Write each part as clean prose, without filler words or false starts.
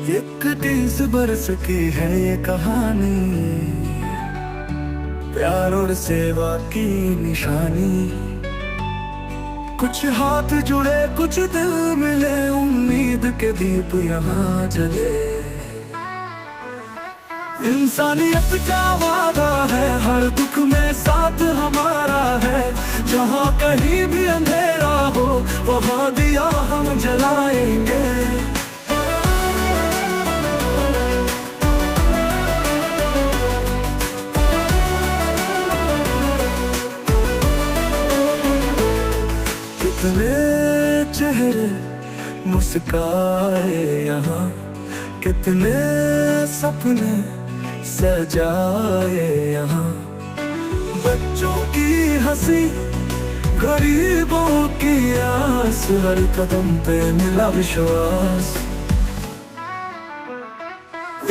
एक 30 बरस की है ये कहानी, प्यार और सेवा की निशानी। कुछ हाथ जुड़े कुछ दिल मिले, उम्मीद के दीप यहाँ जले। इंसानियत का वादा है, हर दुख में साथ हमारा है। जहाँ कहीं भी अंधेरा हो, वहाँ दिया हम जलाएंगे। कितने चेहरे मुस्काए यहाँ, कितने सपने सजाए यहाँ। बच्चों की हंसी, गरीबों की आस, हर कदम पे मिला विश्वास।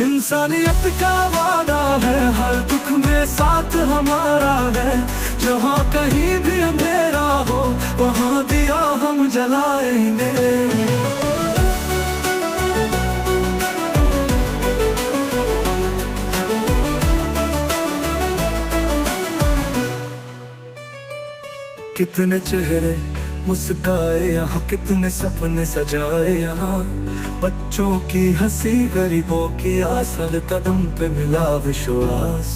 इंसानियत का वादा है, हर दुख में साथ हमारा है। जहाँ कहीं भी अंधेरा हो, वहाँ दिया हम जलाएंगे। कितने चेहरे मुस्काए यहाँ, कितने सपने सजाए यहाँ। बच्चों की हंसी, गरीबों की आस, हर कदम पे मिला विश्वास।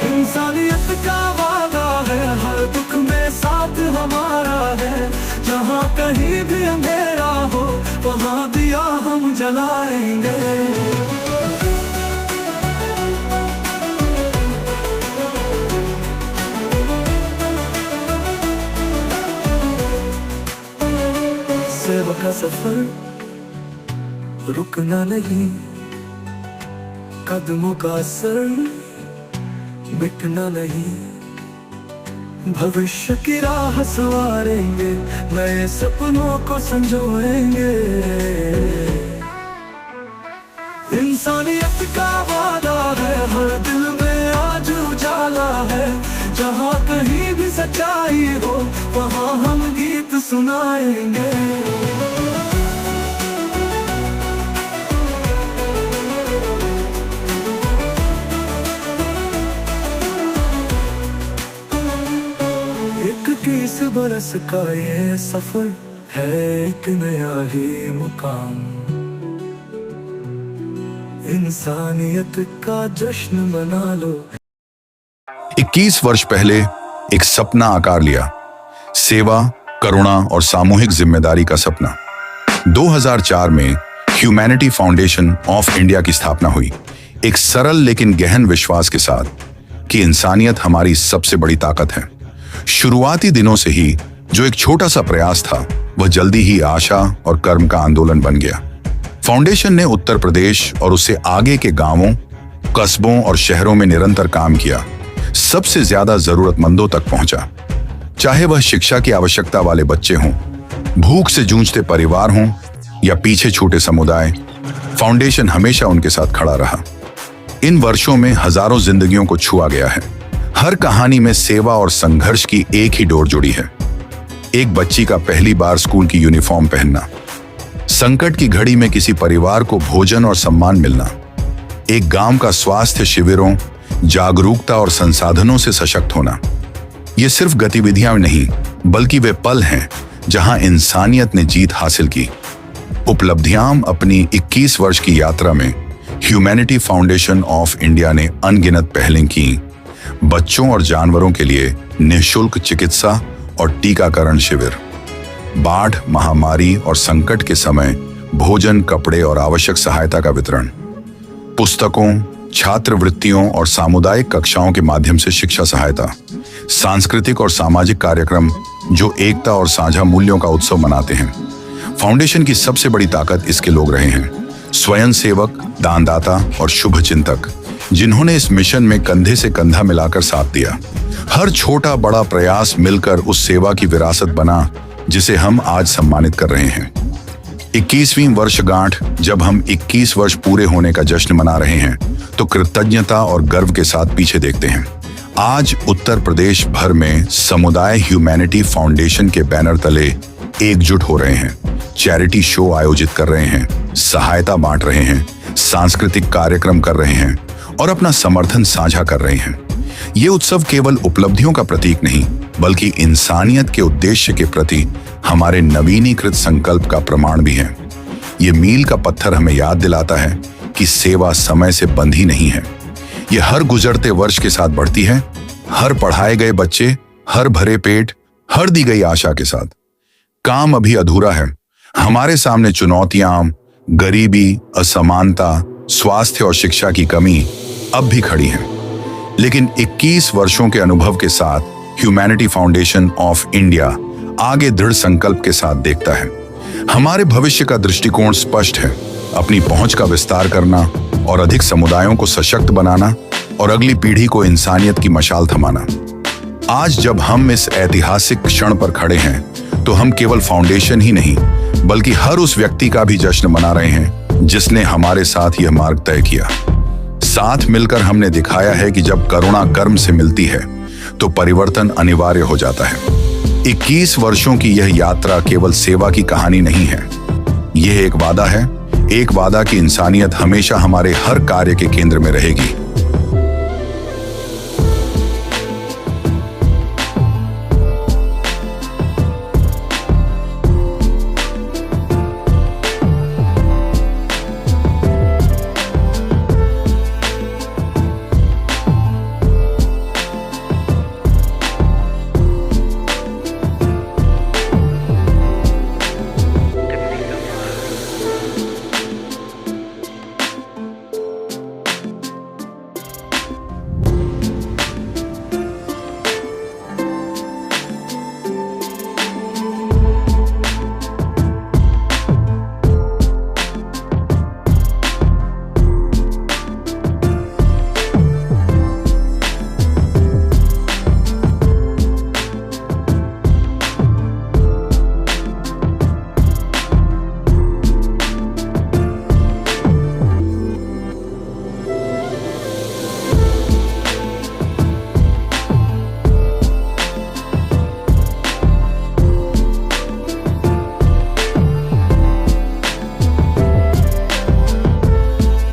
इंसानियत का वादा है, हर दुख में साथ हमारा है। जहाँ कहीं भी अंधेरा हो, वहाँ दिया हम जलाएंगे। सेवा का सफर रुकना नहीं, कदमों का असर मिटना नहीं। भविष्य की राह संवारेंगे, नए सपनों को संजोएंगे। इंसानियत का वादा है, हर दिल में आज उजाला है। जहाँ कहीं भी सच्चाई हो, वहाँ हम गीत सुनाएंगे। एक 30 बरस का ये सफर है, एक नया ही मुकाम। इंसानियत का जश्न मना लो। 21 वर्ष पहले एक सपना आकार लिया, सेवा, करुणा और सामूहिक जिम्मेदारी का सपना। 2004 में ह्यूमैनिटी फाउंडेशन ऑफ इंडिया की स्थापना हुई, एक सरल लेकिन गहन विश्वास के साथ कि इंसानियत हमारी सबसे बड़ी ताकत है। शुरुआती दिनों से ही जो एक छोटा सा प्रयास था, वह जल्दी ही आशा और कर्म का आंदोलन बन गया। फाउंडेशन ने उत्तर प्रदेश और उससे आगे के गांवों, कस्बों और शहरों में निरंतर काम किया, सबसे ज्यादा जरूरतमंदों तक पहुंचा। चाहे वह शिक्षा की आवश्यकता वाले बच्चे हों, भूख से जूझते परिवार हों या पीछे छूटे समुदाय, फाउंडेशन हमेशा उनके साथ खड़ा रहा। इन वर्षों में हजारों जिंदगियों को छुआ गया है। हर कहानी में सेवा और संघर्ष की एक ही डोर जुड़ी है। एक बच्ची का पहली बार स्कूल की यूनिफॉर्म पहनना, संकट की घड़ी में किसी परिवार को भोजन और सम्मान मिलना, एक गांव का स्वास्थ्य शिविरों, जागरूकता और संसाधनों से सशक्त होना। ये सिर्फ गतिविधियां नहीं, बल्कि वे पल हैं जहां इंसानियत ने जीत हासिल की। उपलब्धियां अपनी 21 वर्ष की यात्रा में ह्यूमैनिटी फाउंडेशन ऑफ इंडिया ने अनगिनत पहलें की। बच्चों और जानवरों के लिए निःशुल्क चिकित्सा और टीकाकरण शिविर, बाढ़, महामारी और संकट के समय भोजन, कपड़े और आवश्यक सहायता का वितरण, पुस्तकों, छात्रवृत्तियों और सामुदायिक कक्षाओं के माध्यम से शिक्षा सहायता, सांस्कृतिक और सामाजिक कार्यक्रम जो एकता और साझा मूल्यों का उत्सव मनाते हैं। फाउंडेशन की सबसे बड़ी ताकत इसके लोग रहे हैं, स्वयंसेवक, दानदाता और शुभ चिंतक, जिन्होंने इस मिशन में कंधे से कंधा मिलाकर साथ दिया। हर छोटा बड़ा प्रयास मिलकर उस सेवा की विरासत बना जिसे हम आज सम्मानित कर रहे हैं। 21वीं वर्षगांठ जब हम 21 वर्ष पूरे होने का जश्न मना रहे हैं, तो कृतज्ञता और गर्व के साथ पीछे देखते हैं। आज उत्तर प्रदेश भर में समुदाय ह्यूमैनिटी फाउंडेशन के बैनर तले एकजुट हो रहे हैं, चैरिटी शो आयोजित कर रहे हैं, सहायता बांट रहे हैं, सांस्कृतिक कार्यक्रम कर रहे हैं और अपना समर्थन साझा कर रहे हैं। ये उत्सव केवल उपलब्धियों का प्रतीक नहीं, बल्कि इंसानियत के उद्देश्य के प्रति हमारे नवीनीकृत संकल्प का प्रमाण भी है। ये मील का पत्थर हमें याद दिलाता है कि सेवा समय से बंधी नहीं है। ये हर गुजरते वर्ष के साथ बढ़ती है, हर पढ़ाए गए बच्चे, हर भरे पेट, हर दी गई आशा के साथ। काम अभी अधूरा है। हमारे सामने चुनौतियां, गरीबी, असमानता, स्वास्थ्य और शिक्षा की कमी अब भी खड़ी है। लेकिन 21 वर्षों के अनुभव के साथ ह्यूमैनिटी फाउंडेशन ऑफ इंडिया आगे दृढ़ संकल्प के साथ देखता है। हमारे भविष्य का दृष्टिकोण स्पष्ट है, अपनी पहुंच का विस्तार करना और अधिक समुदायों को सशक्त बनाना और अगली पीढ़ी को इंसानियत की मशाल थमाना। आज जब हम इस ऐतिहासिक क्षण पर खड़े हैं, तो हम केवल फाउंडेशन ही नहीं, बल्कि हर उस व्यक्ति का भी जश्न मना रहे हैं जिसने हमारे साथ यह मार्ग तय किया। साथ मिलकर हमने दिखाया है कि जब करुणा कर्म से मिलती है तो परिवर्तन अनिवार्य हो जाता है। 21 वर्षों की यह यात्रा केवल सेवा की कहानी नहीं है। यह एक वादा है, एक वादा कि इंसानियत हमेशा हमारे हर कार्य के केंद्र में रहेगी।